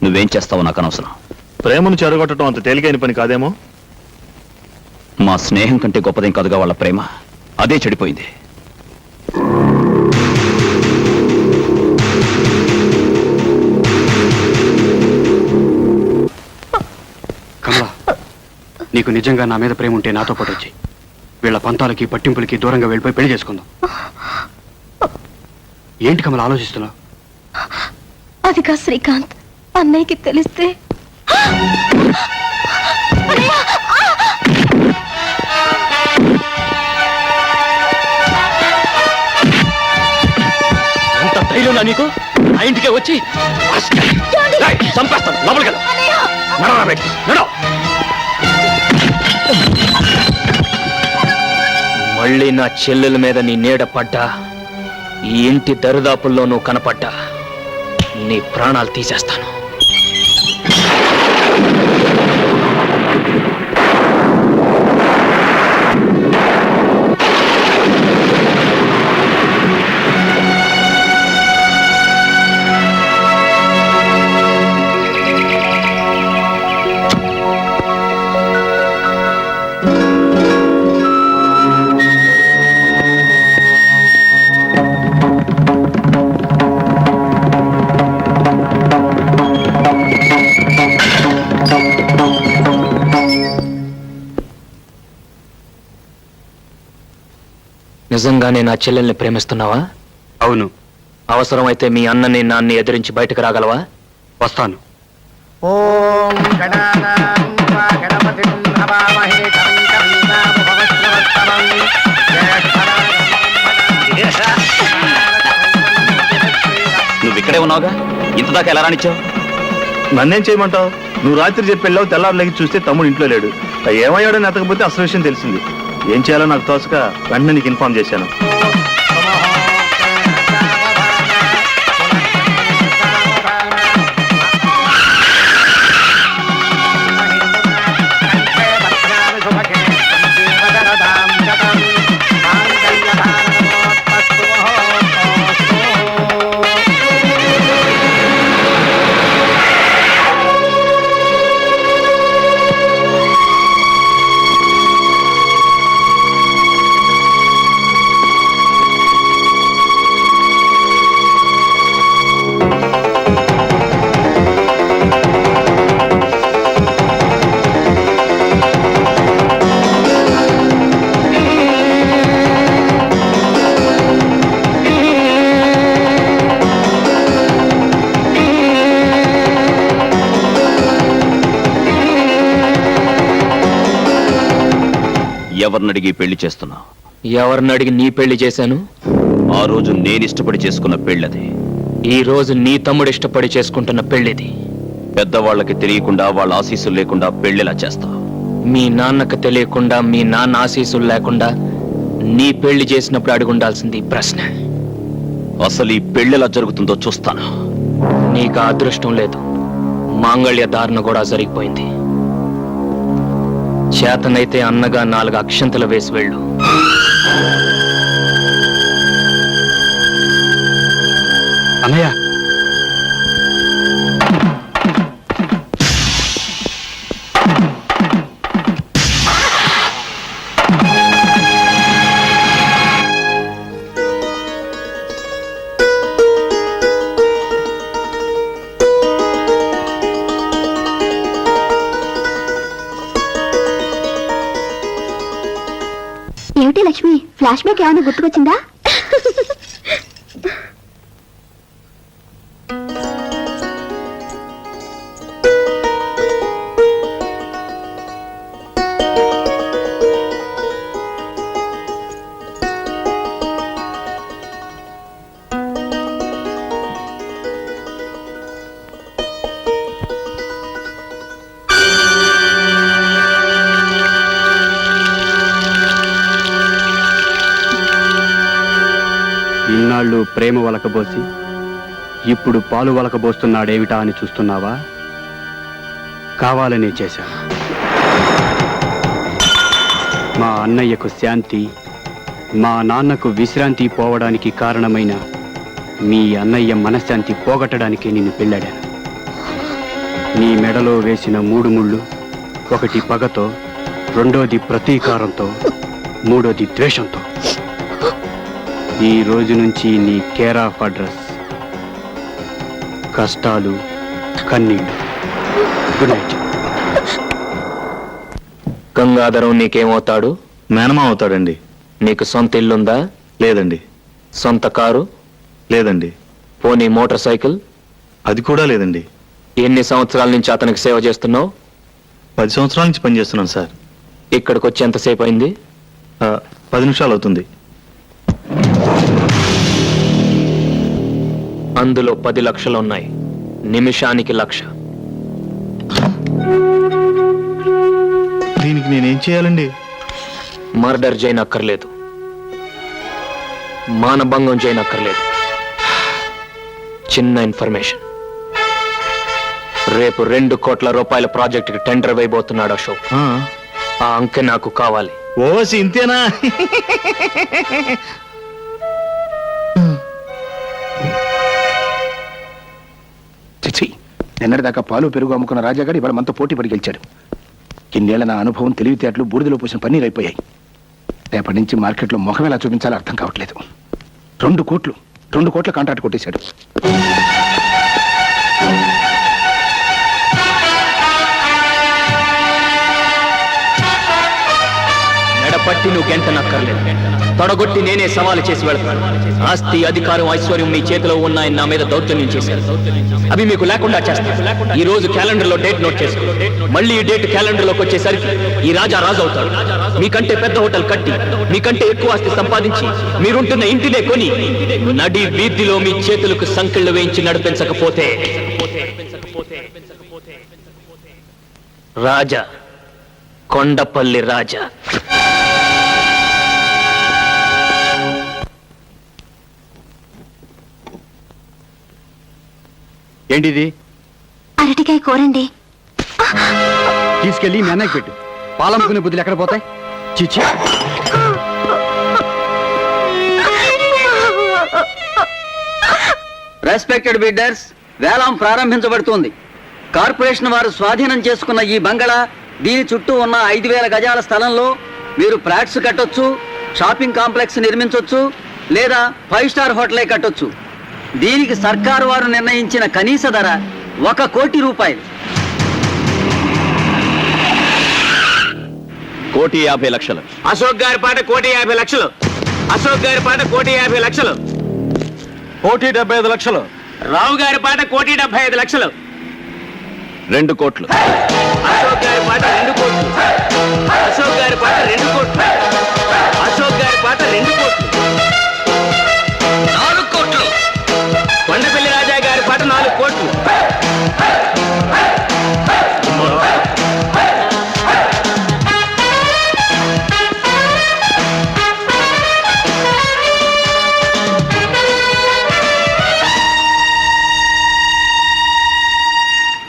నువ్వేం చేస్తావో నాకు అనవసరం. ప్రేమను చెరగొట్టడం అంత తేలికైన పని కాదేమో. మా స్నేహం కంటే గొప్పదేం కాదుగా వాళ్ళ ప్రేమ. అదే చెడిపోయింది. కమలా, నీకు నిజంగా నా మీద ప్రేమ ఉంటే నాతో పాటు వచ్చి వీళ్ళ పంతాలకి పట్టింపులకి దూరంగా వెళ్ళిపోయి పెళ్లి చేసుకుందాం. ఏంటి కమల ఆలోచిస్తున్నావు? అది కా శ్రీకాంత్, అన్నయ్యకి తెలిస్తే ఎంత ధైర్యం నీకు? నా ఇంటికే వచ్చి చంపేస్తాను. లోపలికి మళ్ళీ నా చెల్లెల మీద నీ నీడ పడ్డా, ఈ ఇంటి దరిదాపుల్లో నువ్వు కనపడ్డా నీ ప్రాణాలు తీసేస్తాను. నిజంగానే నా చెల్లెల్ని ప్రేమిస్తున్నావా? అవును. అవసరమైతే మీ అన్నని నాన్ని ఎదిరించి బయటకు రాగలవా? వస్తాను. ఓం గణానాం త్వా గణపతిం హవామహే కవిం కవీనాముపమశ్రవస్తమం నువ్వు ఇక్కడే ఉన్నావుగా, ఇంతదాకా ఎలా రానిచ్చావు? నన్నేం చేయమంటావు? నువ్వు రాత్రి చెప్పి వెళ్ళావు, తెల్లారు లేచి చూస్తే తమ్ముడు ఇంట్లో లేడు. ఏమయ్యాడని ఎతకపోతే అసలు విషయం తెలిసింది. ఏం చేయాలో నాకు తోచక వెంటనే నీకు ఇన్ఫార్మ్ చేశాను. ఎవరినడిగి పెళ్లి చేస్తున్నావు? ఎవరినడిగి నీ పెళ్లి చేశాను? ఆ రోజు నేను ఇష్టపడి చేసుకున్న పెళ్ళది. ఈ రోజు నీ తమ్ముడు ఇష్టపడి చేసుకుంటున్న పెళ్లిది. పెద్దవాళ్ళకి తెలియకుండా, వాళ్ళ ఆశీస్సులు లేకుండా పెళ్లిలా చేస్తావు. మీ నాన్నకు తెలియకుండా, మీ నాన్న ఆశీస్సులు లేకుండా నీ పెళ్లి చేసినప్పుడు అడుగుండాల్సింది ప్రశ్న. అసలు ఈ పెళ్లిలా జరుగుతుందో చూస్తాను. నీకు అదృష్టం లేదు, మాంగళ్య ధారణ కూడా జరిగిపోయింది. చేతనైతే అన్నగా 4 అక్షంతలు వేసి వెళ్ళు. అన్నయ్య, ఏమిటి లక్ష్మి, ఫ్లాష్ బ్యాక్ ఏమైనా గుర్తుకొచ్చిందా? ఇన్నాళ్ళు ప్రేమ వలకబోసి ఇప్పుడు పాలు వలకబోస్తున్నాడేమిటా అని చూస్తున్నావా? కావాలనే చేశాను. మా అన్నయ్యకు శాంతి, మా నాన్నకు విశ్రాంతి పోవడానికి కారణమైన మీ అన్నయ్య మనశ్శాంతి పోగొట్టడానికి నిన్ను పెళ్ళాడాను. నీ మెడలో వేసిన 3 ముళ్ళు, ఒకటి పగతో, రెండోది ప్రతీకారంతో, మూడోది ద్వేషంతో. ఈ రోజు నుంచి నీ కేర్ ఆఫ్ అడ్రస్ కష్టాలు, కన్నీళ్ళు. Good night. గంగాధరం నీకేమవుతాడు? మేనమా అవుతాడండి. నీకు సొంత ఇల్లుందా? లేదండి. సొంత కారు? లేదండి. పోనీ మోటార్ సైకిల్? అది కూడా లేదండి. ఎన్ని సంవత్సరాల నుంచి అతనికి సేవ చేస్తున్నావు? 10 సంవత్సరాల నుంచి పనిచేస్తున్నాను సార్. ఇక్కడికి వచ్చి ఎంతసేపు అయింది? 10 నిమిషాలు అవుతుంది. అందులో 10 లక్షలు ఉన్నాయి. నిమిషానికి 1,00,000. దీనికి నేనేం చేయాలండి? మర్డర్ చేయనక్కర్లేదు, మానభంగం చేయనక్కర్లేదు. చిన్న ఇన్ఫర్మేషన్. రేపు 2 కోట్ల రూపాయల ప్రాజెక్టుకి టెండర్ వేయబోతున్నాడు అశోక్. ఆ అంకె నాకు కావాలి. ఓసి ఇంతేనా? చిచి, నిన్నటిదాకా పాలు పెరుగు అమ్ముకున్న రాజాగాడు ఇవాళ మనతో పోటీ పడి గెలిచాడు. ఇన్నేళ్ల నా అనుభవం, తెలివితేటలు బూడిదలో పోసిన పన్నీరు అయిపోయాయి. రేపటి నుంచి మార్కెట్లో ముఖం ఎలా చూపించాలో అర్థం కావట్లేదు. 2 కోట్ల కాంట్రాక్ట్ కొట్టేశాడు. మెడపట్టి నువ్వు గెంటనక్కర్లేదు, తొడగొట్టి నేనే సవాలు చేసి వెళ్తాను. ఆస్తి, అధికారం, ఐశ్వర్యం మీ చేతిలో ఉన్నాయని నా మీద దౌర్జన్యం చేశారు. అవి మీకు లేకుండా చేస్తాను. ఈ రోజు క్యాలెండర్ లో డేట్ నోట్ చేసుకో. మళ్ళీ ఈ డేట్ క్యాలెండర్ లోకి వచ్చేసరికి ఈ రాజా రాజు అవుతాడు. మీకంటే పెద్ద హోటల్ కట్టి, మీకంటే ఎక్కువ ఆస్తి సంపాదించి, మీరుంటున్న ఇంటినే కొని, నడి వీధిలో మీ చేతులకు సంకెళ్ళు వేయించి నడిపించకపోతే రాజా, కొండపల్లి రాజా. ఏంటిది? అరటికాయ కూరండి. తీసుకెళ్ళి మీ అన్నయ్యకి పెట్టు. పాలమ్ముకునే బుద్ధులు ఎక్కడ పోతాయి? చిచ్చి. రెస్పెక్టెడ్ బిడ్డర్స్, వేలం ప్రారంభించబడుతోంది. కార్పొరేషన్ వారు స్వాధీనం చేసుకున్న ఈ బంగళా, దీని చుట్టూ ఉన్న 5,000 గజాల స్థలంలో మీరు ఫ్లాట్స్ కట్టొచ్చు, షాపింగ్ కాంప్లెక్స్ నిర్మించొచ్చు, లేదా 5 స్టార్ హోటలే కట్టొచ్చు. దీనికి సర్కారు వారు నిర్ణయించిన కనీస ధర 1 కోటి రూపాయలు. 1,50,00,000. అశోక్ గారి పాట 1,50,00,000. అశోక్ గారి పాట 1,50,00,000. 1,75,00,000. రావు గారి పాట 1,75,00,000. 2 కోట్లు. అశోక్ గారి పాట 2 కోట్లు. అశోక్ గారి పాట 2 కోట్లు. అశోక్ గారి పాట 2 కోట్లు. 4 కోట్లు. కొండపల్లి రాజా గారి పాట 4 కోట్లు.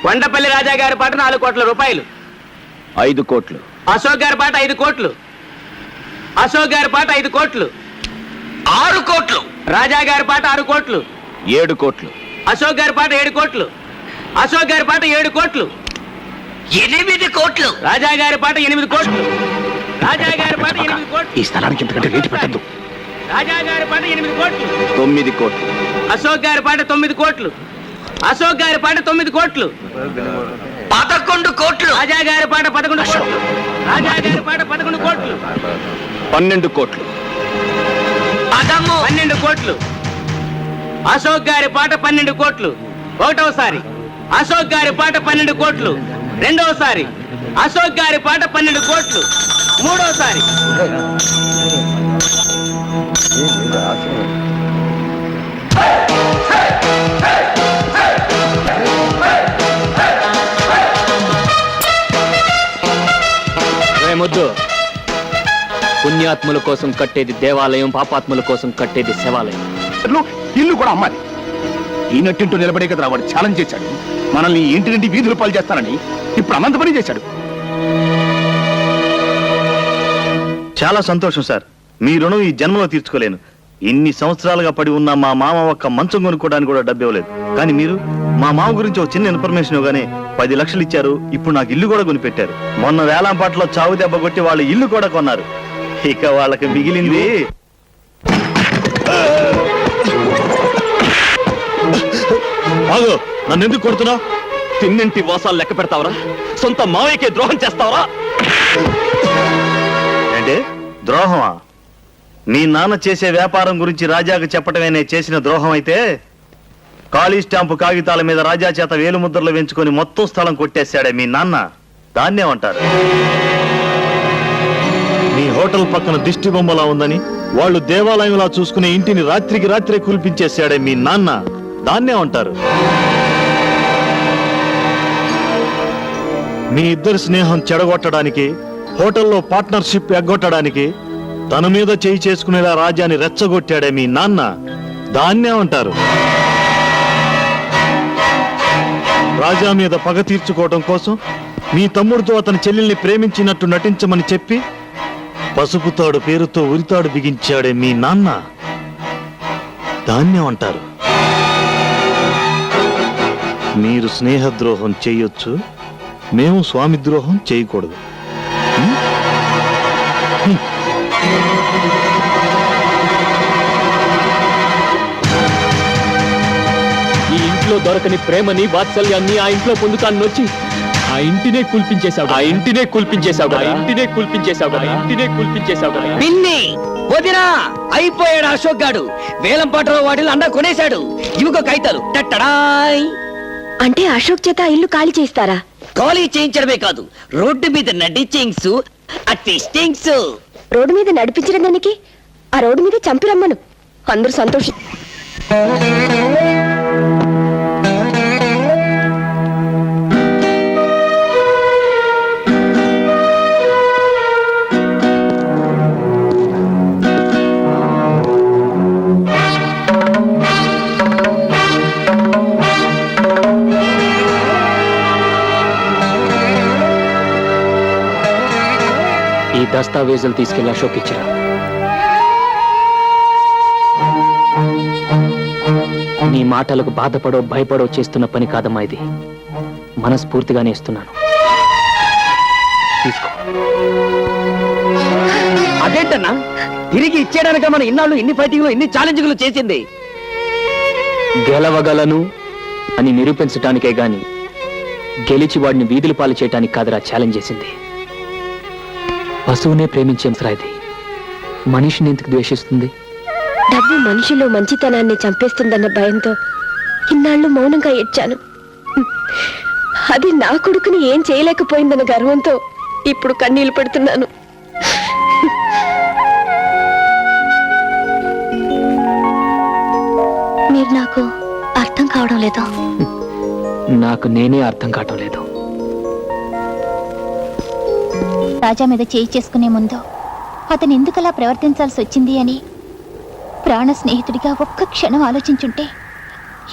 కొండపల్లి రాజా గారి పాట 4 కోట్ల రూపాయలు. 5 కోట్లు. అశోక్ గారి పాట 5 కోట్లు. అశోక్ గారి పాట 5 కోట్లు. 6 కోట్లు. రాజా గారి పాట 6 కోట్లు. 7 కోట్లు. అశోక్ గారి పాట 7 కోట్లు. అశోక్ గారి పాట 7 కోట్లు. 8 కోట్లు. రాజా గారి పాట 8 కోట్లు. రాజా గారి పాట 8 కోట్లు. ఈ స్థలానికి ఇంతకంటే రేటు పెట్టద్దు. రాజా గారి పాట 8 కోట్లు. 9 కోట్లు. అశోక్ గారి పాట 9 కోట్లు. అశోక్ గారి పాట 9 కోట్లు. 11 కోట్లు. రాజా గారి పాట 11 కోట్లు. రాజా గారి పాట 11 కోట్లు. 12 కోట్లు. 12 కోట్లు. అశోక్ గారి పాట 12 కోట్లు. ఒకటోసారి అశోక్ గారి పాట 12 కోట్లు. రెండోసారి అశోక్ గారి పాట 12 కోట్లు. మూడోసారి ముద్దు. పుణ్యాత్ముల కోసం కట్టేది దేవాలయం, పాపాత్ముల కోసం కట్టేది శివాలయం. ఇల్లు కూడా అమ్మాలి. ఈ నట్టింటూ నిలబడే కదా వాడు ఛాలెంజ్ చేశాడు. మనల్ని ఇంటి నుండి వీధులు పాలు చేస్తానని ఇప్పుడు అనంత పని చేశాడు. చాలా సంతోషం సార్. మీ రుణం ఈ జన్మలో తీర్చుకోలేను. ఇన్ని సంవత్సరాలుగా పడి ఉన్న మా మామ ఒక్క మంచం కొనుక్కోవడానికి కూడా డబ్బు ఇవ్వలేదు. కానీ మీరు మా మామ గురించి ఒక చిన్న ఇన్ఫర్మేషన్ ఇవ్వగానే 10 లక్షలు ఇచ్చారు. ఇప్పుడు నాకు ఇల్లు కూడా కొనిపెట్టారు. మొన్న వేలంపాటలో చావు దెబ్బ కొట్టి వాళ్ళ ఇల్లు కూడా కొన్నారు. ఇక వాళ్ళకి మిగిలింది ఆగు, నన్ను ఎందుకు కొడుతున్నావు? తిన్నింటి వాసాలు లెక్క పెడతావరా? సొంత మావయ్యకే ద్రోహం చేస్తావరా? అంటే ద్రోహమా? మీ నాన్న చేసే వ్యాపారం గురించి రాజాకు చెప్పటమే నేను చేసిన ద్రోహం అయితే, ఖాళీ స్టాంపు కాగితాల మీద రాజా చేత వేలుముద్రలు వేయించుకొని మొత్తం స్థలం కొట్టేశాడే మీ నాన్న, దాన్నేమంటారు? మీ హోటల్ పక్కన దిష్టి బొమ్మలా ఉందని వాళ్ళు దేవాలయంలా చూసుకునే ఇంటిని రాత్రికి రాత్రే కూల్పించేశాడే మీ నాన్న, దాన్నేమంటారు? మీ ఇద్దరి స్నేహం చెడగొట్టడానికి, హోటల్లో పార్ట్నర్షిప్ ఎగ్గొట్టడానికి తన మీద చేయి చేసుకునేలా రాజాని రెచ్చగొట్టాడే మీ నాన్న, దాన్నేమంటారు? రాజా మీద పగ తీర్చుకోవడం కోసం మీ తమ్ముడితో అతని చెల్లెల్ని ప్రేమించినట్టు నటించమని చెప్పి పసుపుతాడు పేరుతో ఉరితాడు బిగించాడే మీ నాన్న, దాన్నేమంటారు? మీరు స్నేహద్రోహం చేయొచ్చు, మేము స్వామి ద్రోహం చేయకూడదు. ఈ ఇంట్లో దొరకని ప్రేమని, వాత్సల్యాన్ని ఆ ఇంట్లో పొందుతాను వచ్చి ఆ ఇంటినే కూల్పించేశావు, ఆ ఇంటినే కూల్పించేశావు, ఆ ఇంటినే కూల్పించేశావు, ఆ ఇంటినే కూల్పించేశావు. పిన్ని వదినా అయిపోయాడు అశోక్ గాడు. వేలంపాటలో వాటిలో అండా కొనేశాడు. ఇవిగో కైతాలు టట్టడాయ్. అంటే అశోక్ చేత ఇల్లు ఖాళీ చేస్తారా? ఖాళీ చేయించడమే కాదు, రోడ్డు మీద నడిచింగ్స్ అట్టిస్టింగ్స్. రోడ్డు మీద నడిపించిన దానికి ఆ రోడ్డు మీద చంపిరమ్మను, అందరూ సంతోషం. ఈ దస్తావేజులు తీసుకెళ్లి అశోక్ ఇచ్చిరా. నీ మాటలకు బాధపడో భయపడో చేస్తున్న పని కాదమ్మా ఇది. మనస్ఫూర్తిగానే ఇస్తున్నాను, తీసుకో. అదేంటన్నా తిరిగి ఇచ్చేయడానిక మనం ఇన్నాళ్ళు ఇన్ని ఫైటింగ్లు ఇన్ని ఛాలెంజ్లు చేసింది? గెలవగలను అని నిరూపించటానికే గాని గెలిచి వాడిని వీధుల పాలు చేయటానికి కాదురా ఛాలెంజ్ చేసింది. పశువునే ప్రేమించేం ఇది మనిషిని ఎందుకు ద్వేషిస్తుంది? డబ్బు మనిషిలో మంచితనాన్ని చంపేస్తుందన్న భయంతో ఇన్నాళ్ళు మౌనంగా ఏడ్చాను. అది నా కొడుకుని ఏం చేయలేకపోయిందన్న గర్వంతో ఇప్పుడు కన్నీళ్లు పెడుతున్నాను. మీరు నాకు అర్థం కావడం లేదు. నాకు నేనే అర్థం కావటం లేదు. రాజా మీద చేయి చేసుకునే ముందు అతను ఎందుకలా ప్రవర్తించాల్సి వచ్చింది అని ప్రాణ స్నేహితుడిగా ఒక్క క్షణం ఆలోచించుంటే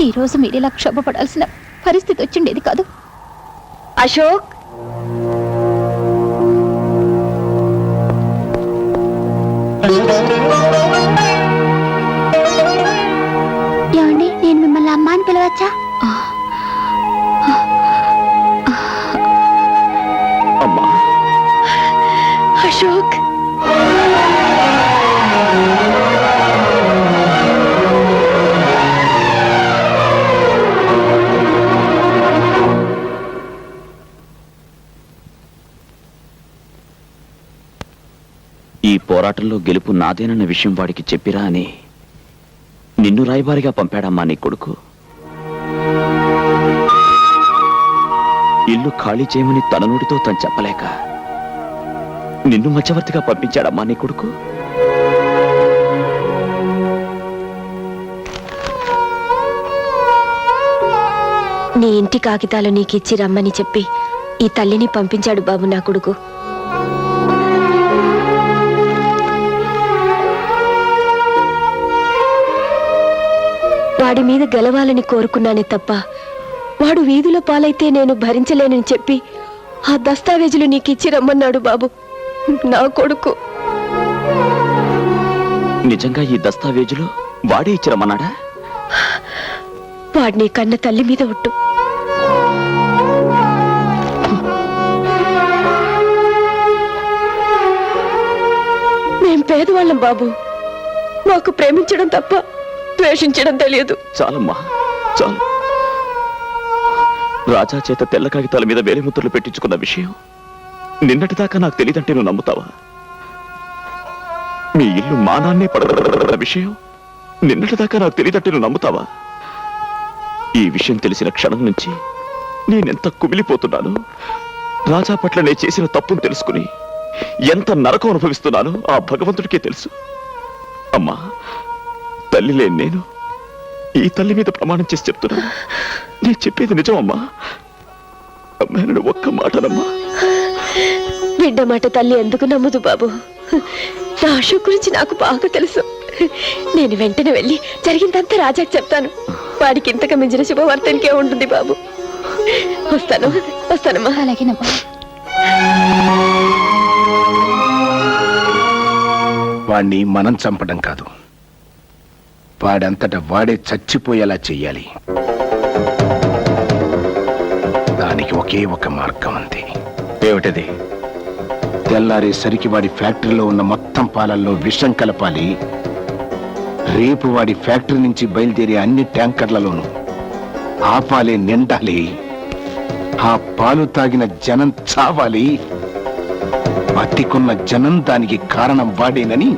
ఈ రోజు మీరిలా క్షోభపడాల్సిన పరిస్థితి వచ్చిండేది కాదు. అశోక్, ఏమండి, నేను మిమ్మల్ని అమ్మ అని పిలవచ్చా? అమ్మా, అశోక్, ఈ పోరాటంలో గెలుపు నాదేనన్న విషయం వాడికి చెప్పిరా అని నిన్ను రాయబారిగా పంపాడమ్మా నీ కొడుకు. ఇల్లు ఖాళీ చేయమని తన నోటితో తను చెప్పలేక నిన్ను మధ్యవర్తిగా పంపించాడమ్మా నీ కొడుకు. నీ ఇంటి కాగితాలు నీకిచ్చి రమ్మని చెప్పి ఈ తల్లిని పంపించాడు బాబు నా కొడుకు. వాడి మీద గెలవాలని కోరుకున్నానే తప్ప వాడు వీధుల పాలైతే నేను భరించలేనని చెప్పి ఆ దస్తావేజులు నీకిచ్చి రమ్మన్నాడు బాబు నా కొడుకు. నిజంగా ఈ దస్తావేజులు వాడే ఇచ్చిరమ్మన్నాడా? వాడిని కన్న తల్లి మీద ఒట్టు. మేం పేదవాళ్ళం బాబు. మాకు ప్రేమించడం తప్ప ద్వేషించడం తెలియదు. చాలమ్మా, చాలు. రాజా చేత తెల్ల కాగితాల మీద వేలిముద్రలు పెట్టించుకున్న విషయం నిన్నటిదాకా నాకు తెలియదంటే నువ్వు నమ్ముతావా? మీ ఇల్లు మానాన్నే పడ విషయం నిన్నటిదాకా నాకు తెలియదంటే నువ్వు నమ్ముతావా? ఈ విషయం తెలిసిన క్షణం నుంచి నేనెంత కుమిలిపోతున్నాను. రాజా పట్ల నేను చేసిన తప్పును తెలుసుకుని ఎంత నరకం అనుభవిస్తున్నానో ఆ భగవంతుడికే తెలుసు. అమ్మా, తల్లి లేని నేను ఈ తల్లి మీద ప్రమాణం చేసి చెప్తున్నాను, నేను చెప్పేది నిజం అమ్మా. అమ్మాయిని ఒక్క మాటనమ్మా. బిడ్డ మాట తల్లి ఎందుకు నమ్మదు బాబు? నా అశోక్ గురించి నాకు బాగా తెలుసు. నేను వెంటనే వెళ్ళి జరిగిందంతా రాజాకి చెప్తాను. వాడికి ఇంతకు మించిన శుభవార్త ఇంకే ఉంటుంది బాబు. వస్తానమ్మా. అలాగేనమ్మా. వాణ్ణి మనం చంపడం కాదు, వాడంతట వాడే చచ్చిపోయేలా చెయ్యాలి. దానికి ఒకే ఒక మార్గం ఉంది. ఏమిటది? తెల్లారేసరికి వాడి ఫ్యాక్టరీలో ఉన్న మొత్తం పాలల్లో విషం కలపాలి. రేపు వాడి ఫ్యాక్టరీ నుంచి బయలుదేరే అన్ని ట్యాంకర్లలోనూ ఆ పాలే నిండాలి. ఆ పాలు తాగిన జనం చావాలి. బతికున్న జనం దానికి కారణం వాడేనని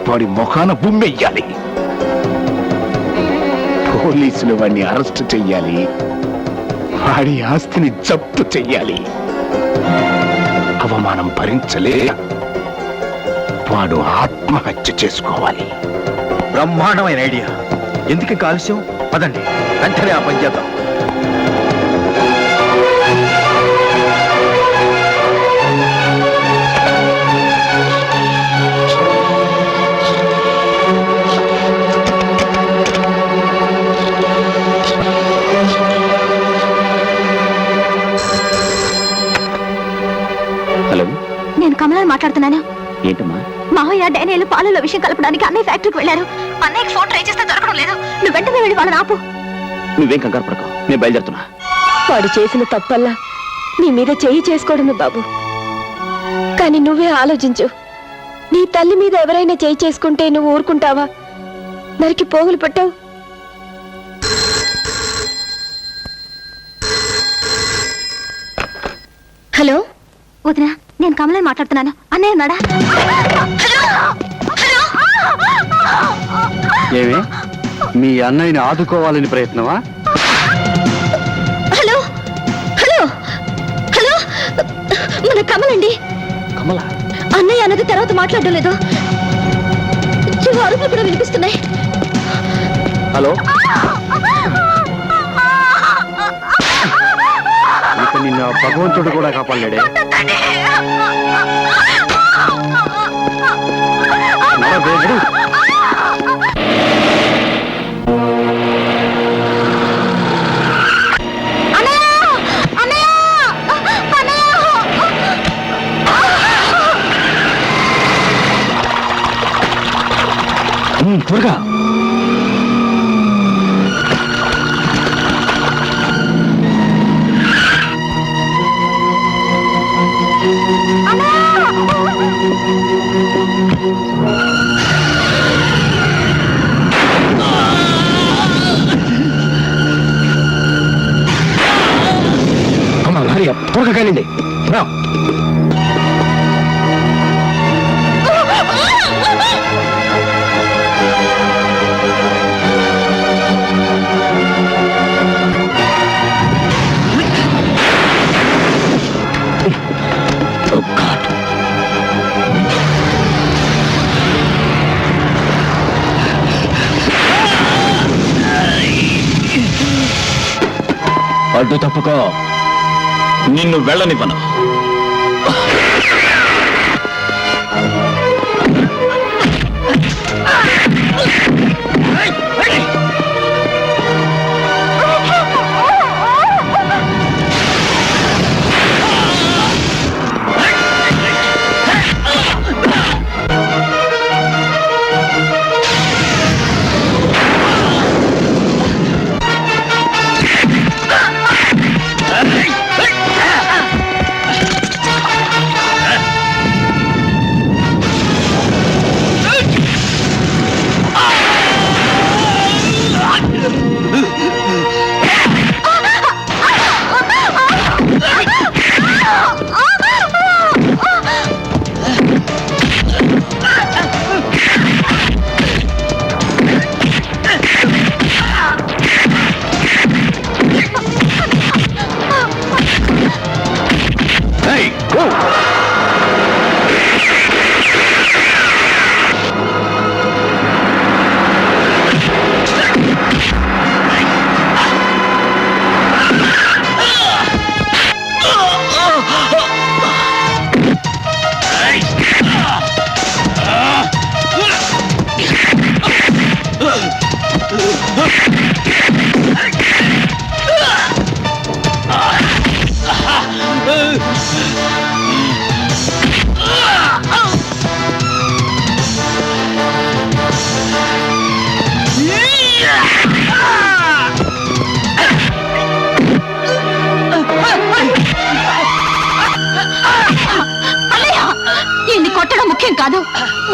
వాడి ముఖాన బుమ్మెయ్యాలి. పోలీసులు వాడిని అరెస్ట్ చెయ్యాలి. వాడి ఆస్తిని జప్తు చెయ్యాలి. అవమానం భరించలే వాడు ఆత్మహత్య చేసుకోవాలి. బ్రహ్మాండమైన ఐడియా. ఎందుకు కాలుష్యం? పదండి, వెంటనే ఆ పని చేద్దాం. హలో, నేను కమలాన్ని మాట్లాడుతున్నాను. ఏంటమ్మా? మావయ్య డైనేలు పాలలో విషయం కలపడానికి అన్నయ్య ఫ్యాక్టరీకి వెళ్ళారు. అన్నయ్యకి ఫోన్ ట్రై చేస్తే దొరకడం లేదు. నువ్వు వెంటనే వెళ్ళి వాళ్ళని ఆపు. నువ్వేం కంగారు పడకు, నేను బయలుదేరుతున్నా. వాడు చేసిన తప్పల్లా నీ మీద చేయి చేసుకోవడమే బాబు. కానీ నువ్వే ఆలోచించు. నీ తల్లి మీద ఎవరైనా చేయి చేసుకుంటే నువ్వు ఊరుకుంటావా? నరికి పోగులు పట్టావు. హలో వదినా, నేను కమలాన్ని మాట్లాడుతున్నాను. అన్నయ్య ఉన్నాడా? ఏమే, మీ అన్నయ్యని ఆదుకోవాలని ప్రయత్నమా? హలో హలో హలో, మన కమలండి. కమల? అన్నయ్య అన్నది తర్వాత మాట్లాడడం లేదు. అరుపులు కూడా వినిపిస్తున్నాయి. హలో, ఇక నిన్న భగవంతుడు కూడా కాపాడలేడే. నడవేడు. త్వరగా త్వరగా కానిండి. అడ్డు తప్పుకో, నిన్ను వెళ్ళనివ్వను.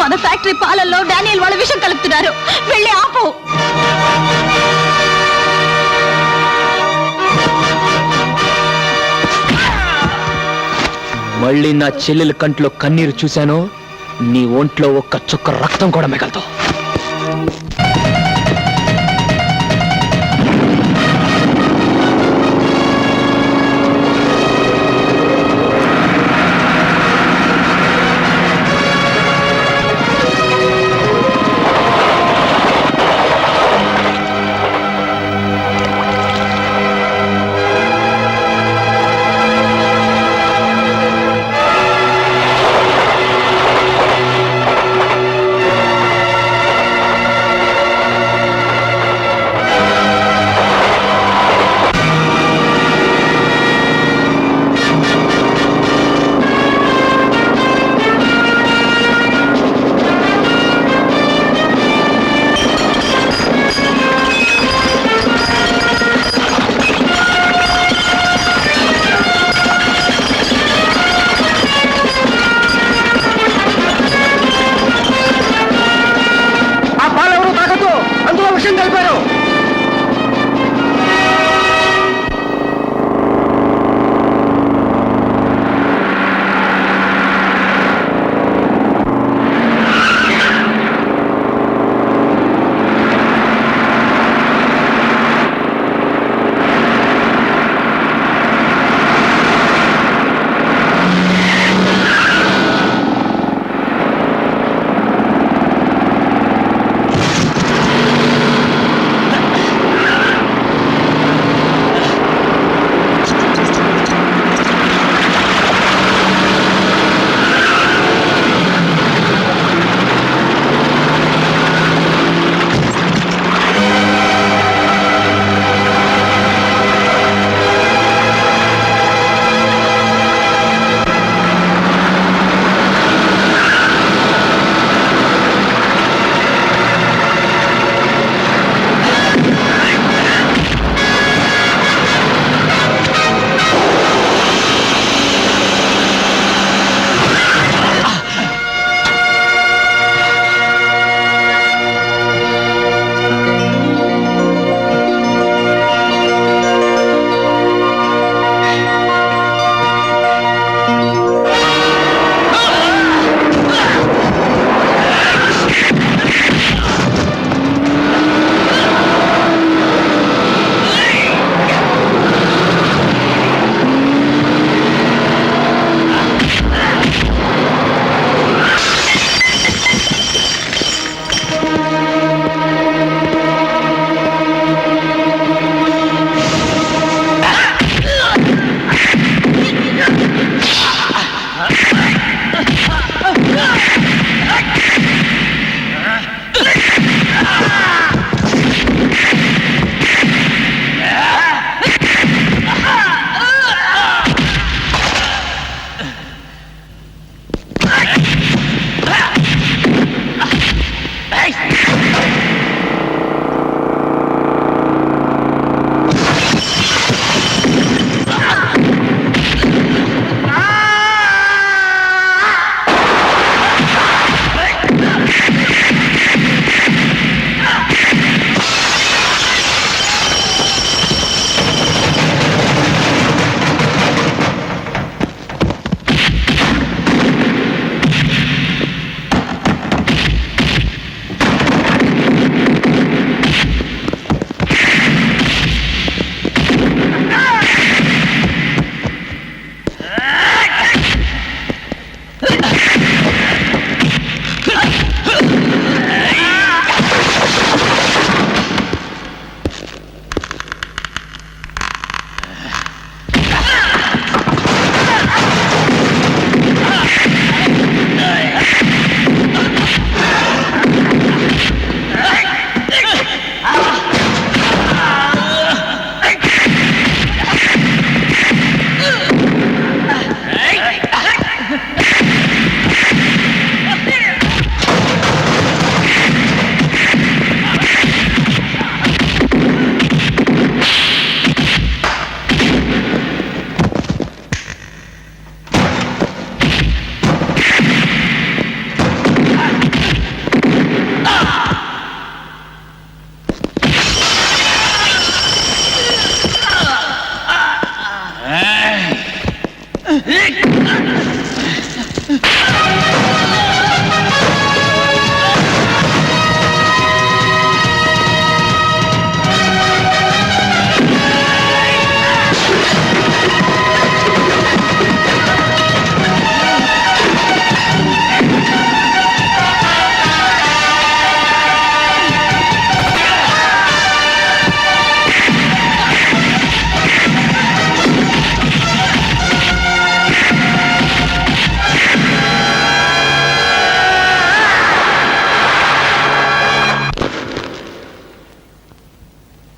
మన ఫ్యాక్టరీ పాలల్లో డానియల్ వాళ్ళ విషం కలుపుతున్నారు. వెళ్ళి ఆపు. మళ్ళీ నా చెల్లెల కంట్లో కన్నీరు చూశాను, నీ ఒంట్లో ఒక్క చుక్క రక్తం కూడా మిగలదు.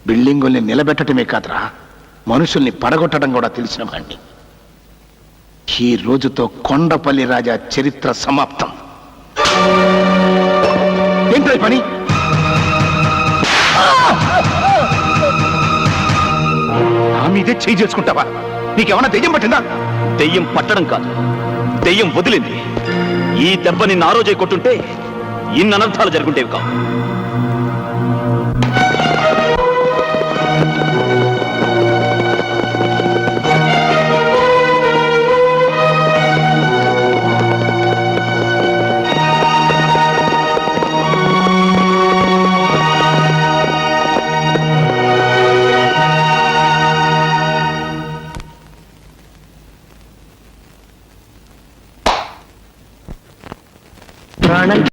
బిల్డింగుల్ని నిలబెట్టడమే కాదురా, మనుషుల్ని పడగొట్టడం కూడా తెలిసిన వాణ్ణి. ఈ రోజుతో కొండపల్లి రాజా చరిత్ర సమాప్తం. ఏంటో ఈ పని? నా మీదే చేయి చేసుకుంటావా? నీకేమన్నా దెయ్యం పట్టిందా? దెయ్యం పట్టడం కాదు, దెయ్యం వదిలింది. ఈ దెబ్బ నిన్ను ఆ రోజే కొట్టుంటే ఇన్ని అనర్థాలు జరుగుంటేవి కావు.